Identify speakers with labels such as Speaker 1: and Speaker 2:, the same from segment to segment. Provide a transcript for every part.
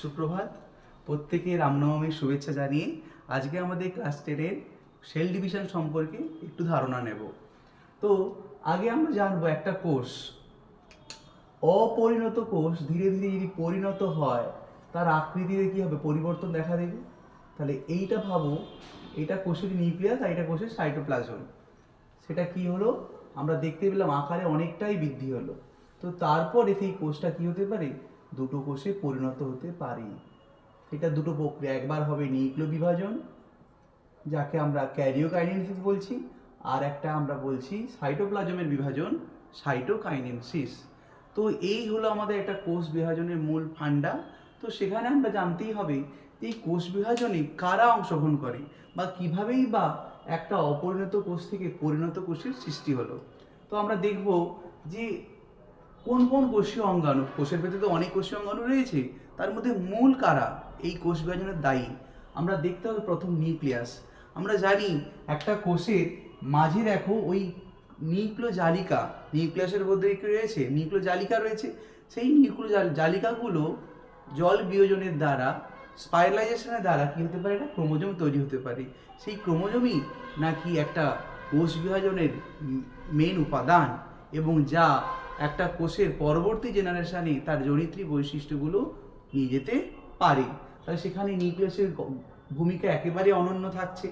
Speaker 1: সুপ্রভাত। প্রত্যেকে রামনবমীর শুভেচ্ছা জানিয়ে আজকে আমাদের ক্লাস 10-এর সেল ডিভিশন সম্পর্কে একটু ধারণা নেব। তো আগে আমরা জানবো একটা কোষ, অপরিণত কোষ ধীরে ধীরে যদি পরিণত হয় তার আকৃতিতে কি হবে, পরিবর্তন দেখা দেবে। তাহলে এইটা ভাবো, এটা কোষের নিউক্লিয়াস আর এটা কোষের সাইটোপ্লাজম। সেটা কি হলো, আমরা দেখতে পেলাম আকারে অনেকটাই বৃদ্ধি হলো। তো তারপরে সেই কোষটা কি হতে পারে, দুটো কোষে পরিণত হতে পারে। এটা দুটো প্রক্রিয়া, একবার হবে নিউক্লিয় বিভাজন যাকে আমরা ক্যারিওকাইনেসিস বলছি, আর একটা আমরা বলছি সাইটোপ্লাজমের বিভাজন, সাইটোকাইনেসিস। তো এই হলো আমাদের একটা কোষ বিভাজনের মূল ফান্ডা। তো সেখানে আমরা জানতেই হবে এই কোষ বিভাজনে কারা অংশগ্রহণ করে বা কীভাবেই বা একটা অপরিণত কোষ থেকে পরিণত কোষের সৃষ্টি হলো। তো আমরা দেখব যে কোন কোন কোষীয় অঙ্গাণু, কোষের ভেতরে তো অনেক কোষীয় অঙ্গাণু রয়েছে, তার মধ্যে মূল কারা এই কোষ বিভাজনের দায়ী। আমরা দেখতে হবে প্রথম নিউক্লিয়াস। আমরা জানি একটা কোষের মাঝে দেখো ওই নিউক্লিয় জালিকা, নিউক্লিয়াসের মধ্যে কি রয়েছে, নিউক্লিয় জালিকা রয়েছে। সেই নিউক্লিয় জালিকাগুলো জল বিয়োজনের দ্বারা, স্পাইরালাইজেশনের দ্বারা কি হতে পারে, একটা ক্রোমোজোম তৈরি হতে পারে। সেই ক্রোমোজোমই নাকি একটা কোষ বিভাজনের মেন উপাদান এবং যা একটা কোষের পরবর্তী জেনারেশনে তার জনিত্রী বৈশিষ্ট্যগুলো নিয়ে যেতে পারে। তাহলে সেখানে নিউক্লিয়াসের ভূমিকা একেবারে অনন্য থাকছে।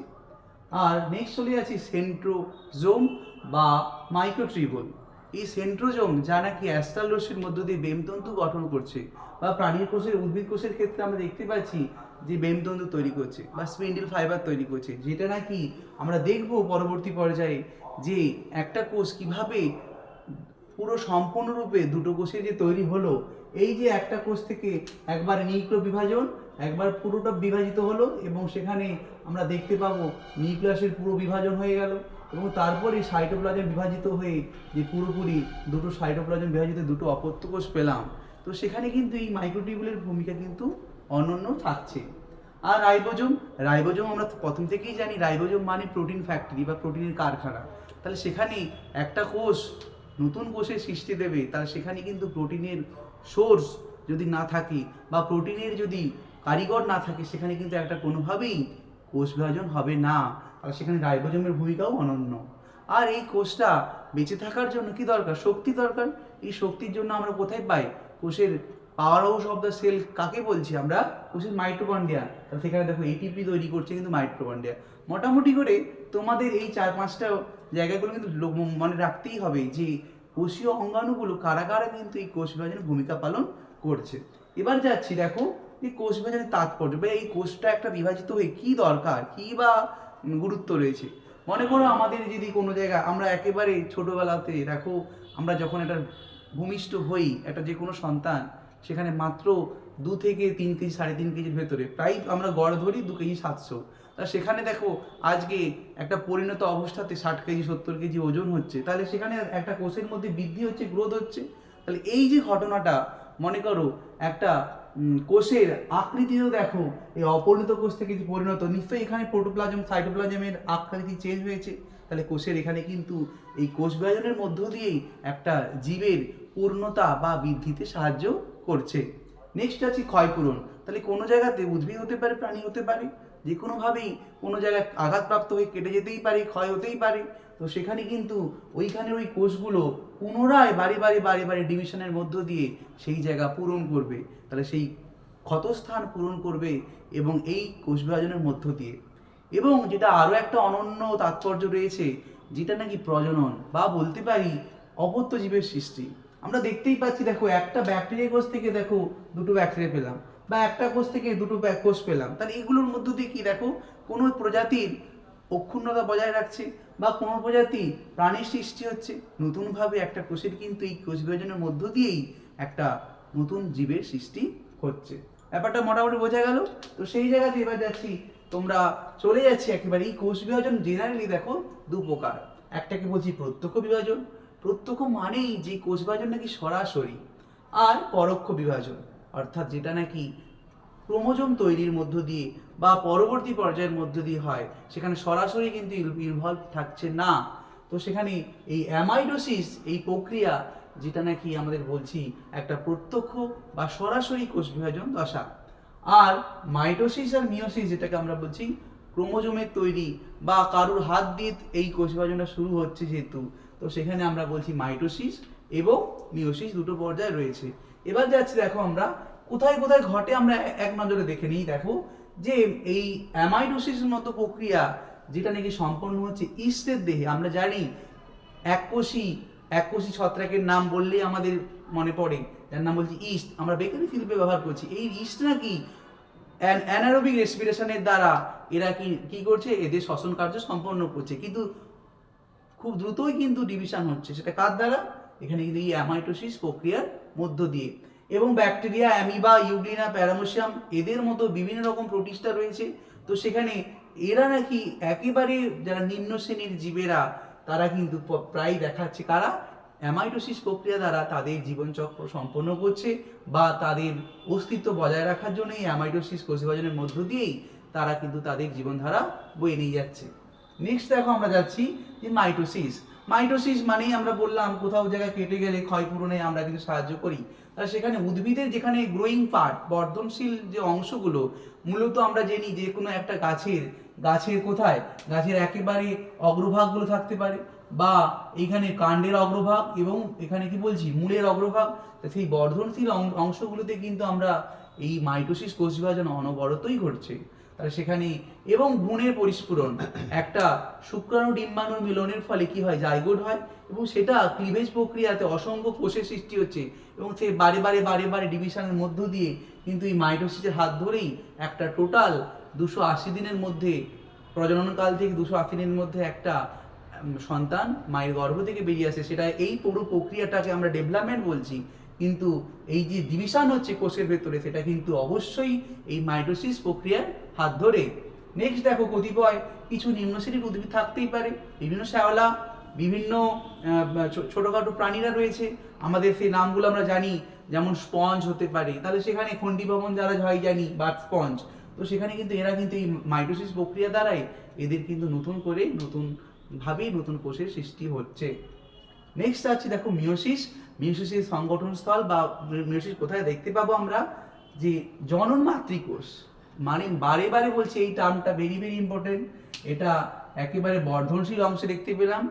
Speaker 1: আর নেক্সট চলে যাচ্ছি সেন্ট্রোজোম বা মাইক্রোটিউবুল। এই সেন্ট্রোজোম যা নাকি অ্যাস্ট্রাল রশ্মির মধ্য দিয়ে বেমতন্তু গঠন করছে, বা প্রাণীর কোষের, উদ্ভিদ কোষের ক্ষেত্রে আমরা দেখতে পাচ্ছি যে বেমতন্তু তৈরি করছে বা স্পিন্ডেল ফাইবার তৈরি করছে, যেটা নাকি আমরা দেখব পরবর্তী পর্যায়ে যে একটা কোষ কিভাবে পুরো সম্পূর্ণরূপে দুটো কোষে যে তৈরি হলো। এই যে একটা কোষ থেকে একবার নিউক্লিয় বিভাজন, একবার পুরোটা বিভাজিত হলো এবং সেখানে আমরা দেখতে পাবো নিউক্লিয়াসের পুরো বিভাজন হয়ে গেল এবং তারপরে সাইটোপ্লাজম বিভাজিত হয়ে যে পুরোপুরি দুটো সাইটোপ্লাজম বিভাজিত দুটো অপত্য কোষ পেলাম। তো সেখানে কিন্তু এই মাইক্রোটিউবুলের ভূমিকা কিন্তু অনন্য থাকছে। আর রাইবোজোম, রাইবোজোম আমরা প্রথম থেকেই জানি রাইবোজোম মানে প্রোটিন ফ্যাক্টরি বা প্রোটিনের কারখানা। তাহলে সেখানে একটা কোষ নতুন কোষের সৃষ্টি দেবে, তাহলে সেখানে কিন্তু প্রোটিনের সোর্স যদি না থাকে বা প্রোটিনের যদি কারিগর না থাকে, সেখানে কিন্তু একটা কোনোভাবেই কোষ বিভাজন হবে না। আর সেখানে রাইবোজোমের ভূমিকাও অনন্য। আর এই কোষটা বেঁচে থাকার জন্য কি দরকার, শক্তি দরকার। এই শক্তির জন্য আমরা কোথায় পাই, কোষের power house of the cell কাকে বলছি আমরা, কোষের মাইটোকন্ড্রিয়া। তাহলে সেখানে দেখো এটিপি তৈরি করছে কিন্তু মাইটোকন্ড্রিয়া। মোটামুটি করে তোমাদের এই 4-5টা জায়গাগুলো কিন্তু মনে রাখতেই হবে যে কোষীয় অঙ্গাণুগুলো কারা কারা কিন্তু এই কোষ বিভাজনের ভূমিকা পালন করছে। এবার যাচ্ছি দেখো এই কোষ বিভাজনের তাৎপর্য বা এই কোষটা একটা বিভাজিত হয়ে কি দরকার, কি বা গুরুত্ব রয়েছে। মনে করো আমাদের যদি কোনো জায়গা, আমরা একেবারে ছোটোবেলাতে দেখো আমরা যখন একটা ভূমিষ্ঠ হই, একটা যে কোনো সন্তান, সেখানে মাত্র 2 থেকে 3 কেজি, 3.5 কেজির ভেতরে, প্রায় আমরা গড় ধরি 2 কেজি 700। তা সেখানে দেখো আজকে একটা পরিণত অবস্থাতে 60 কেজি 70 কেজি ওজন হচ্ছে। তাহলে সেখানে একটা কোষের মধ্যে বৃদ্ধি হচ্ছে, গ্রোথ হচ্ছে। তাহলে এই যে ঘটনাটা, মনে করো একটা কোষের আকৃতিও দেখো, এই অপরিণত কোষ থেকে যে পরিণত, নিশ্চয়ই এখানে প্রোটোপ্লাজম সাইটোপ্লাজমের আকৃতি চেঞ্জ হয়েছে। তাহলে কোষের এখানে কিন্তু এই কোষ বিভাজনের মধ্য দিয়েই একটা জীবের পূর্ণতা বা বৃদ্ধিতে সাহায্য করছে। নেক্সট আছে ক্ষয়পূরণ। তাহলে কোনো জায়গাতে উদ্ভিদ হতে পারে, প্রাণী হতে পারে, যে কোনোভাবেই কোনো জায়গায় আঘাতপ্রাপ্ত হয়ে কেটে যেতেই পারে, ক্ষয় হতেই পারে। তো সেখানে কিন্তু ওইখানে ওই কোষগুলো পুনরায় বারে বারে বারে বারে ডিভিশনের মধ্য দিয়ে সেই জায়গা পূরণ করবে। তাহলে সেই ক্ষতস্থান পূরণ করবে এবং এই কোষ বিভাজনের মধ্য দিয়ে। এবং যেটা আরও একটা অনন্য তাৎপর্য রয়েছে, যেটা নাকি প্রজনন বা বলতে পারি অপত্য জীবের সৃষ্টি। আমরা দেখতেই পাচ্ছি দেখো একটা ব্যাকটেরিয়া কোষ থেকে দেখো দুটো ব্যাকটেরিয়া পেলাম, বা একটা কোষ থেকে দুটো কোষ পেলাম। তাহলে এগুলোর মধ্য দিয়ে কি দেখো, কোনো প্রজাতির অক্ষুণ্ণতা বজায় রাখছে বা কোনো প্রজাতি প্রাণীর সৃষ্টি হচ্ছে। নতুনভাবে একটা কোষের কিন্তু এই কোষ বিভাজনের মধ্য দিয়েই একটা নতুন জীবের সৃষ্টি হচ্ছে। ব্যাপারটা মোটামুটি বোঝা গেল। তো সেই জায়গাতে এবার যাচ্ছি, তোমরা চলে যাচ্ছি একেবারে এই কোষ বিভাজন জেনারেলি দেখো 2 প্রকার। একটাকে বলছি প্রত্যক্ষ বিভাজন। প্রত্যক্ষ মানেই যে কোষ বিভাজন নাকি সরাসরি, আর পরোক্ষ বিভাজন অর্থাৎ যেটা নাকি ক্রোমোজোম তৈরির মধ্য দিয়ে বা পরবর্তী পর্যায়ের মধ্য দিয়ে হয়, সেখানে সরাসরি কিন্তু ইনভলভ থাকছে না। তো সেখানে এই অ্যামাইডোসিস এই প্রক্রিয়া, যেটা নাকি আমাদের বলছি একটা প্রত্যক্ষ বা সরাসরি কোষ বিভাজন দশা। আর মাইটোসিস আর মিওসিস যেটাকে আমরা বলছি ক্রোমোজোমের তৈরি বা কারুর হাত দিয়ে এই কোষ বিভাজনটা শুরু হচ্ছে যেহেতু, তো সেখানে আমরা বলছি মাইটোসিস এবং মিওসিস দুটো পর্যায়ে রয়েছে। এবার যাচ্ছি দেখো আমরা কোথায় কোথায় ঘটে আমরা এক নজরে দেখে নিই। দেখো যে এই অ্যামাইটোসিসের মতো প্রক্রিয়া যেটা নাকি সম্পন্ন হচ্ছে ইস্টের দেহে, আমরা জানি এককোষী ছত্রাকের নাম বললেই আমাদের মনে পড়ে, যার নাম বলছি ইস্ট, আমরা বেকারি শিল্পে ব্যবহার করছি। এই ইস্ট নাকি অ্যানারোবিক রেসপিরেশনের দ্বারা এরা কি করছে, এদের শ্বসন কার্য সম্পন্ন করছে, কিন্তু খুব দ্রুতই কিন্তু ডিভিশন হচ্ছে, সেটা কার দ্বারা, এখানে কিন্তু এই অ্যামাইটোসিস প্রক্রিয়ার মধ্য দিয়ে। এবং ব্যাকটেরিয়া, অ্যামিবা, ইউগ্লিনা, প্যারামোসিয়াম এদের মতো বিভিন্ন রকম প্রোটিস্টা রয়েছে। তো সেখানে এরা নাকি একেবারে যারা নিম্ন শ্রেণীর জীবেরা তারা কিন্তু প্রায় দেখাচ্ছে কারা অ্যামাইটোসিস প্রক্রিয়া দ্বারা তাদের জীবনচক্র সম্পন্ন করছে বা তাদের অস্তিত্ব বজায় রাখার জন্য এই অ্যামাইটোসিস কোষ বিভাজনের মধ্য দিয়েই তারা কিন্তু তাদের জীবনধারা বয়ে নিয়ে যাচ্ছে। নেক্সট দেখো আমরা যাচ্ছি যে মাইটোসিস মানেই আমরা বললাম কোথাও জায়গায় কেটে গেলে ক্ষয়পূরণে আমরা কিন্তু সাহায্য করি। তাহলে সেখানে উদ্ভিদের যেখানে গ্রোয়িং পার্ট বর্ধনশীল যে অংশগুলো, মূলত আমরা জানি যে কোনো একটা গাছের কোথায়, গাছের একেবারে অগ্রভাগগুলো থাকতে পারে বা এইখানে কাণ্ডের অগ্রভাগ এবং এখানে কি বলছি মূলের অগ্রভাগ, সেই বর্ধনশীল অংশগুলোতে কিন্তু আমরা এই মাইটোসিস কোষ বিভাজন অনবরতই ঘটছে। তাহলে সেখানে এবং ভ্রূণের পরিস্ফুরণ, একটা শুক্রাণু ডিম্বাণুর মিলনের ফলে কি হয়, জাইগোট হয় এবং সেটা ক্লিভেজ প্রক্রিয়াতে অসংখ্য কোষের সৃষ্টি হচ্ছে এবং সে বারে বারে ডিভিশনের মধ্য দিয়ে কিন্তু এই মাইটোসিসের হাত ধরেই একটা টোটাল 280 দিনের মধ্যে, প্রজননকাল থেকে 280 দিনের মধ্যে একটা সন্তান মায়ের গর্ভ থেকে বেরিয়ে আসে। সেটা এই পুরো প্রক্রিয়াটাকে আমরা ডেভেলপমেন্ট বলছি, কিন্তু এই যে ডিভিশন হচ্ছে কোষের ভেতরে সেটা কিন্তু অবশ্যই এই মাইটোসিস প্রক্রিয়ার হাত ধরে। নেক্সট দেখো কতিপয় কিছু নিম্ন শ্রেণীর উদ্ভিদ থাকতেই পারে, বিভিন্ন শ্যাওলা, বিভিন্ন ছোটখাটো প্রাণীরা রয়েছে, আমাদের সেই নামগুলো আমরা জানি, যেমন স্পঞ্জ হতে পারে, তাহলে সেখানে খণ্ডীভবন যারা হয় জানি বা স্পঞ্জ, তো সেখানে কিন্তু এরা কিন্তু এই মাইটোসিস প্রক্রিয়া দ্বারাই এদের কিন্তু নতুন কোষের সৃষ্টি হচ্ছে। নেক্সট আছে দেখো মিওসিসের সংগঠন স্থল বা মিওসিস কোথায় দেখতে পাবো আমরা, যে জনন মাতৃকোষ, মানে বারে বলছি এই টার্মটা ভেরি ইম্পর্টেন্ট, এটা একেবারে বর্ধনশীল অংশে দেখতে পেলাম।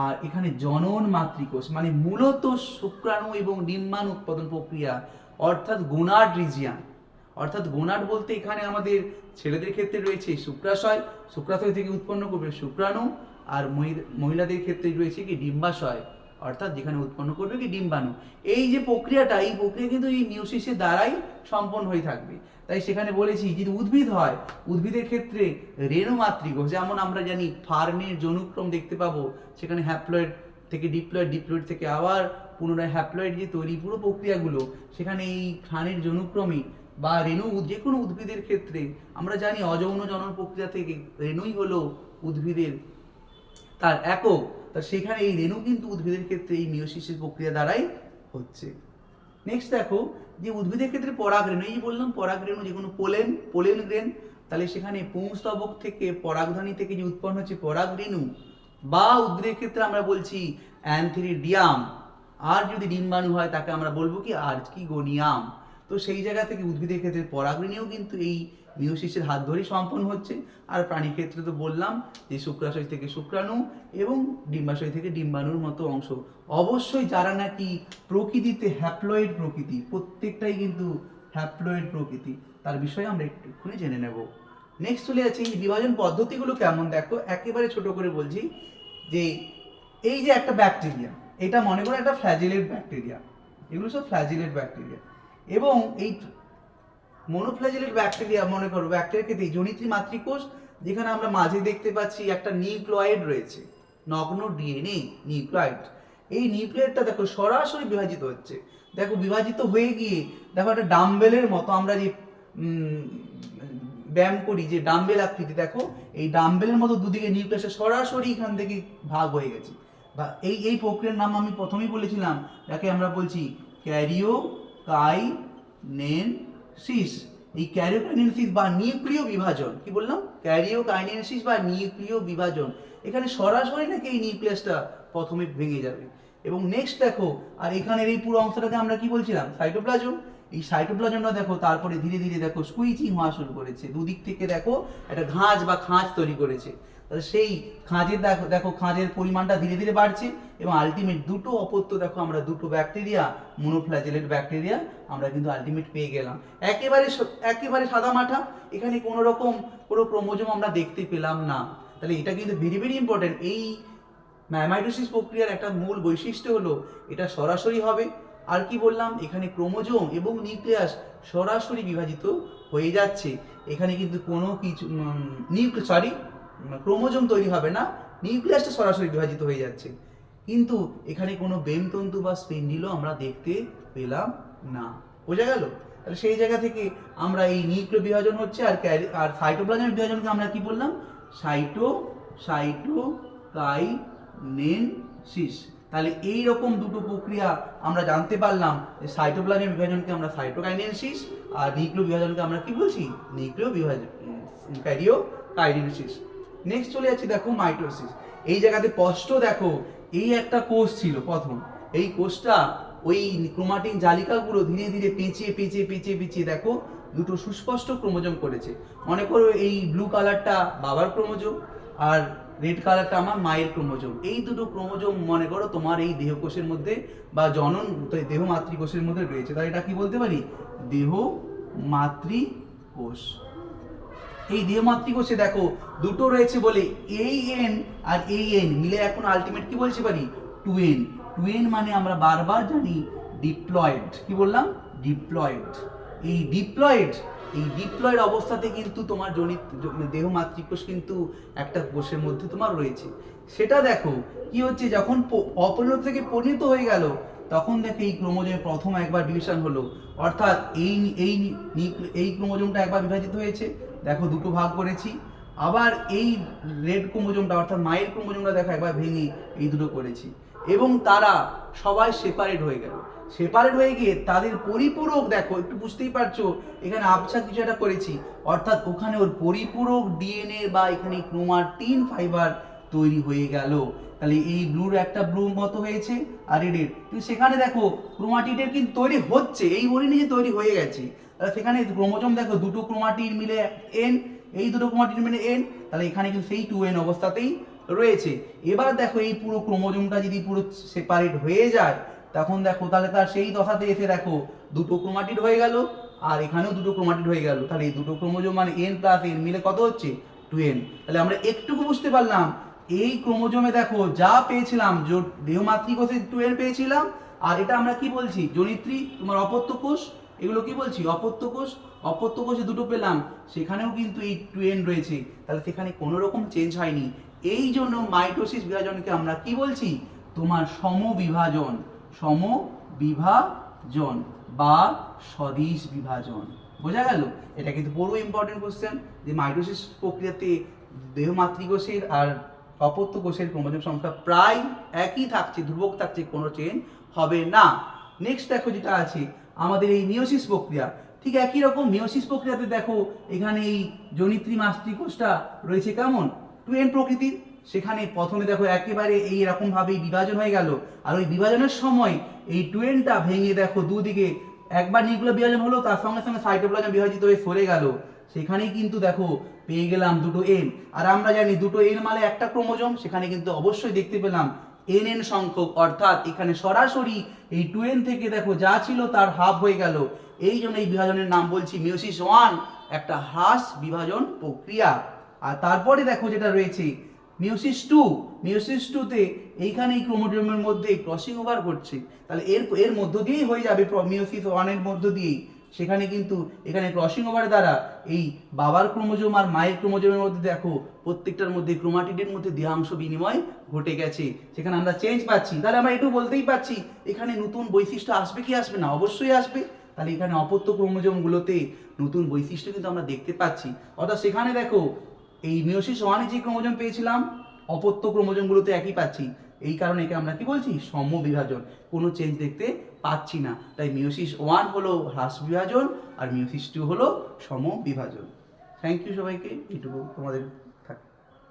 Speaker 1: আর এখানে জনন মাতৃকোষ মানে মূলত শুক্রাণু এবং ডিম্বাণু উৎপাদন প্রক্রিয়া, অর্থাৎ গোনাড রিজিয়ান, অর্থাৎ গোনাড বলতে এখানে আমাদের ছেলেদের ক্ষেত্রে রয়েছে শুক্রাশয় থেকে উৎপন্ন করবে শুক্রাণু, আর মহিলাদের ক্ষেত্রে রয়েছে কি ডিম্বাশয়, অর্থাৎ যেখানে উৎপন্ন করবে কি ডিম্বাণু। এই যে প্রক্রিয়া কিন্তু এই মিওসিসের দ্বারাই সম্পন্ন হয়ে থাকবে। তাই সেখানে বলেছি যদি উদ্ভিদ হয়, উদ্ভিদের ক্ষেত্রে রেণু মাতৃকোষ, যেমন আমরা জানি ফার্নের জনুক্রম দেখতে পাবো, সেখানে হ্যাপ্লয়েড থেকে ডিপ্লয়েড থেকে আবার পুনরায় হ্যাপ্লয়েড যে তৈরি পুরো প্রক্রিয়াগুলো, সেখানে এই ফার্নের জনুক্রমে বা রেণু যে কোনো উদ্ভিদের ক্ষেত্রে আমরা জানি অযৌন জনন প্রক্রিয়া থেকে রেণুই হলো উদ্ভিদের তার একক, তা সেখানে এই রেণু কিন্তু উদ্ভিদের ক্ষেত্রে এই মিওসিসের প্রক্রিয়া দ্বারাই হচ্ছে। নেক্সট দেখো যে উদ্ভিদের ক্ষেত্রে পরাগরেণু, এই বললাম পরাগরেণু যে কোনো পোলেন গ্রেন, তাহলে সেখানে পুংস্তবক থেকে পরাগধানী থেকে যে উৎপন্ন হচ্ছে পরাগরেণু, বা উদ্ভিদের ক্ষেত্রে আমরা বলছি অ্যান্থেরিডিয়াম, আর যদি ডিম্বাণু হয় তাকে আমরা বলবো কি আর্কিগোনিয়াম। তো সেই জায়গা থেকে উদ্ভিদের ক্ষেত্রে পরাগরেণুও কিন্তু এই মিওসিসের হাত ধরেই সম্পন্ন হচ্ছে। আর প্রাণীর ক্ষেত্রে তো বললাম যে শুক্রাশয় থেকে শুক্রাণু এবং ডিম্বাশয় থেকে ডিম্বাণুর মতো অংশ। অবশ্যই যারা নাকি প্রকৃতিতে হ্যাপ্লয়েড প্রকৃতি, প্রত্যেকটাই কিন্তু হ্যাপ্লয়েড প্রকৃতি, তার বিষয়ে আমরা একটুখানি জেনে নেব। নেক্সট চলে যাচ্ছে এই বিভাজন পদ্ধতিগুলো কেমন। দেখো একেবারে ছোট করে বলছি যে এই যে একটা ব্যাকটেরিয়া, এটা মনে করো একটা ফ্ল্যাজেলেট ব্যাকটেরিয়া, এগুলো সব ফ্ল্যাজেলেট ব্যাকটেরিয়া, এবং এই মনোফ্ল্যাজেলেট ব্যাকটেরিয়া মনে করো ব্যাকটেরিয়ার ক্ষেত্রে জনিত্রী মাতৃকোষ, যেখানে আমরা মাঝে দেখতে পাচ্ছি একটা নিউক্লিয়েড রয়েছে, নগ্ন ডিএনএ নিউক্লিয়েড। এই নিউক্লিয়েডটা দেখো সরাসরি বিভাজিত হচ্ছে, দেখো বিভাজিত হয়ে গিয়ে দেখো একটা ডাম্বেলের মতো, আমরা যে ব্যায়াম করি যে ডাম্বেল আকৃতি, দেখো এই ডাম্বেলের মতো দুদিকে নিউক্লিয়াসটা সরাসরি এখান থেকে ভাগ হয়ে গেছে। বা এই প্রক্রিয়ার নাম আমি প্রথমেই বলেছিলাম, যাকে আমরা বলছি ক্যারিওকাইনেসিস। এই ক্যারিওকাইনেসিস বা নিউক্লিয় বিভাজন, কি বললাম, ক্যারিওকাইনেসিস বা নিউক্লিয় বিভাজন, এখানে সরাসরি নাকি এই নিউক্লিয়াসটা প্রথমে ভেঙে যাবে। এবং নেক্সট দেখো, আর এখানের এই পুরো অংশটাকে আমরা কি বলছিলাম, সাইটোপ্লাজম। এই সাইটোপ্লাজমটা দেখো তারপরে ধীরে ধীরে দেখো সুইচিং হওয়া শুরু করেছে, দুদিক থেকে দেখো একটা ঘাঁজ বা খাঁজ তৈরি করেছে। তাহলে সেই খাঁজের দেখো দেখো খাঁজের পরিমাণটা ধীরে ধীরে বাড়ছে এবং আলটিমেট দুটো অপত্য দেখো আমরা দুটো ব্যাকটেরিয়া, মোনোফ্ল্যাজেলেট ব্যাকটেরিয়া আমরা কিন্তু আলটিমেট পেয়ে গেলাম। একেবারে সাদা মাঠা, এখানে কোনো রকম কোনো ক্রোমোজোম আমরা দেখতে পেলাম না। তাহলে এটা কিন্তু ভেরি ভেরি ইম্পর্টেন্ট। এই মাইটোসিস প্রক্রিয়ার একটা মূল বৈশিষ্ট্য হলো এটা সরাসরি হবে। আর কি বললাম, এখানে ক্রোমোজোম এবং নিউক্লিয়াস সরাসরি বিভাজিত হয়ে যাচ্ছে। এখানে কিন্তু কোনো কিছু ক্রোমোজোম তৈরি হবে না, নিউক্লিয়াসটা সরাসরি বিভাজিত হয়ে যাচ্ছে। কিন্তু এখানে কোনো বেমতন্তু বা স্পিন্ডিলও আমরা দেখতে পেলাম না। বোঝা গেল? তাহলে সেই জায়গা থেকে আমরা এই নিউক্লিয় বিভাজন হচ্ছে আর সাইটোপ্লাজমের বিভাজনকে আমরা কি বললাম, সাইটোকাইনেসিস। তাহলে এই রকম দুটো প্রক্রিয়া আমরা জানতে পারলাম যে সাইটোপ্লাজমের বিভাজনকে আমরা সাইটোকাইনেসিস আর নিউক্লিয় বিভাজনকে আমরা কি বলছি, নিউক্লিয় বিভাজন, ক্যারিওকাইনেসিস। নেক্সট চলে যাচ্ছি দেখো মাইটোসিস। এই জায়গাতে স্পষ্ট দেখো এই একটা কোষ ছিল প্রথম, এই কোষটা ওই ক্রোমাটিন জালিকাগুলো ধীরে ধীরে পেঁচিয়ে দেখো দুটো সুস্পষ্ট ক্রোমোজোম করেছে। মনে করো এই ব্লু কালারটা বাবার ক্রোমোজোম আর রেড কালারটা আমার মায়ের ক্রোমোজোম। এই দুটো ক্রোমোজোম মনে করো তোমার এই দেহকোষের মধ্যে বা দেহ মাতৃকোষের মধ্যে রয়েছে। তাহলে এটা কি বলতে পারি, দেহ মাতৃকোষ। এই দেহ মাতৃকোষে দেখো দুটো রয়েছে বলে এই এন আর এই এন মিলে এখন আলটিমেট কি বলতে পারি, 2n। 2n মানে আমরা বারবার জানি ডিপ্লয়েড। কি বললাম, ডিপ্লয়েড। এই ডিপ্লয়েড অবস্থাতে কিন্তু তোমার দেহ মাতৃকোষ কিন্তু একটা কোষের মধ্যে তোমার রয়েছে। সেটা দেখো কি হচ্ছে, যখন অপরিণত থেকে পরিণত হয়ে গেল তখন দেখো এই ক্রোমোজোমে প্রথম একবার ডিভিশন হলো, অর্থাৎ এই ক্রোমোজোমটা একবার বিভাজিত হয়েছে, দেখো দুটো ভাগ করেছি। আবার এই রেড ক্রোমোজোমটা অর্থাৎ মায়ের ক্রোমোজোমটা দেখো একবার ভেঙে এই দুটো করেছি এবং তারা সবাই সেপারেট হয়ে গেল। সেপারেট হয়ে গিয়ে তাদের পরিপূরক দেখো, একটু বুঝতেই পারছো এখানে আবছা কিছু একটা করেছি, অর্থাৎ ওখানে ওর পরিপূরক ডিএনএ বা এখানে ক্রোমাটিন ফাইবার তৈরি হয়ে গেল। তাহলে এই ব্লুর একটা ব্লু মতো হয়েছে আর রেডের, কিন্তু সেখানে দেখো ক্রোমাটিনের কিন্তু তৈরি হচ্ছে, এই বলিনি যে তৈরি হয়ে গেছে। তাহলে সেখানে ক্রোমোজোম দেখো দুটো ক্রোমাটিন মিলে এন, এই দুটো ক্রোমাটিন মিলে এন, তাহলে এখানে কিন্তু সেই 2n অবস্থাতেই রয়েছে। এবার দেখো এই পুরো ক্রোমোজোমটা যদি পুরো সেপারেট হয়ে যায় তখন দেখো তাহলে তার সেই দশাতে এসে দেখো দুটো ক্রোমাটিড হয়ে গেল আর এখানেও দুটো ক্রোমাটিড হয়ে গেল। তাহলে এই দুটো ক্রোমোজোম মানে n প্লাস n মিলে কত হচ্ছে, 2n। তাহলে আমরা একটুকু বুঝতে পারলাম এই ক্রোমোজোমে দেখো যা পেয়েছিলাম, দেহ মাতৃকোষে 2n পেয়েছিলাম, আর এটা আমরা কি বলছি, জনিত্রী তোমার অপত্য কোষ, এগুলো কি বলছি, অপত্য কোষে দুটো পেলাম, সেখানেও কিন্তু এই 2n রয়েছে। তাহলে সেখানে কোনো রকম চেঞ্জ হয়নি। এই জন্য মাইটোসিস বিভাজনকে আমরা কি বলছি, তোমার সমবিভাজন বা সদিশ বিভাজন। বোঝা গেল? এটা কিন্তু বড় ইম্পর্টেন্ট কোশ্চেন যে মাইটোসিস প্রক্রিয়াতে দেহ মাতৃকোষের আর অপত্য কোষের ক্রোমোজোম সংখ্যা প্রায় একই থাকছে, ধ্রুবক থাকছে, কোনো চেঞ্জ হবে না। নেক্সট দেখো যেটা আছে আমাদের এই মিওসিস প্রক্রিয়া, ঠিক একই রকম মিওসিস প্রক্রিয়াতে দেখো এখানে এই জনিত্রী মাতৃকোষটা রয়েছে কেমন, 2n প্রকৃতির। সেখানে প্রথমে দেখো একেবারে এই রকম ভাবেই বিভাজন হয়ে গেল, আর ওই বিভাজনের সময় এই 2nটা ভেঙে দেখো দুদিকে একবার নিউক্লিয় বিভাজন হলো, তার সঙ্গে সঙ্গে সাইটোপ্লাজম বিভাজিত হয়ে সরে গেল। সেখানেই কিন্তু দেখো পেয়ে গেলাম দুটো n, আর আমরা জানি দুটো n মানে একটা ক্রোমোজোম, সেখানে কিন্তু অবশ্যই দেখতে পেলাম nn সংখ্যক, অর্থাৎ এখানে সরাসরি এই 2n থেকে দেখো যা ছিল তার হাফ হয়ে গেল। এই জন্য এই বিভাজনের নাম বলছি মিওসিস 1, একটা হ্রাস বিভাজন প্রক্রিয়া। আর তারপরে দেখো যেটা রয়েছে মিওসিস 2তে এইখানে এই ক্রোমোজোমের মধ্যে ক্রসিং ওভার ঘটছে, তাহলে এর মধ্য দিয়েই হয়ে যাবে মিওসিস 1 এর মধ্য দিয়েই। সেখানে কিন্তু এখানে ক্রসিং ওভারের দ্বারা এই বাবার ক্রোমোজোম আর মায়ের ক্রোমোজোমের মধ্যে দেখো প্রত্যেকটার মধ্যে ক্রোমাটিডের মধ্যে দেহাংশ বিনিময় ঘটে গেছে, সেখানে আমরা চেঞ্জ পাচ্ছি। তাহলে আমরা একটু বলতেই পাচ্ছি এখানে নতুন বৈশিষ্ট্য আসবে কি আসবে না, অবশ্যই আসবে। তাহলে এখানে অপত্য ক্রোমোজোমগুলোতে নতুন বৈশিষ্ট্য কিন্তু আমরা দেখতে পাচ্ছি, অর্থাৎ সেখানে দেখো এই মিওসিস 1 যে ক্রোমোজোম পেয়েছিলাম অপত্য ক্রোমোজোমগুলোতে একই পাচ্ছি। এই কারণে একে আমরা কি বলছি, সমবিভাজন, কোনো চেঞ্জ দেখতে পাচ্ছি না। তাই মিওসিস 1 হলো হ্রাস বিভাজন আর মিওসিস 2 হলো সমবিভাজন। থ্যাংক ইউ সবাইকে, এটুকু তোমাদের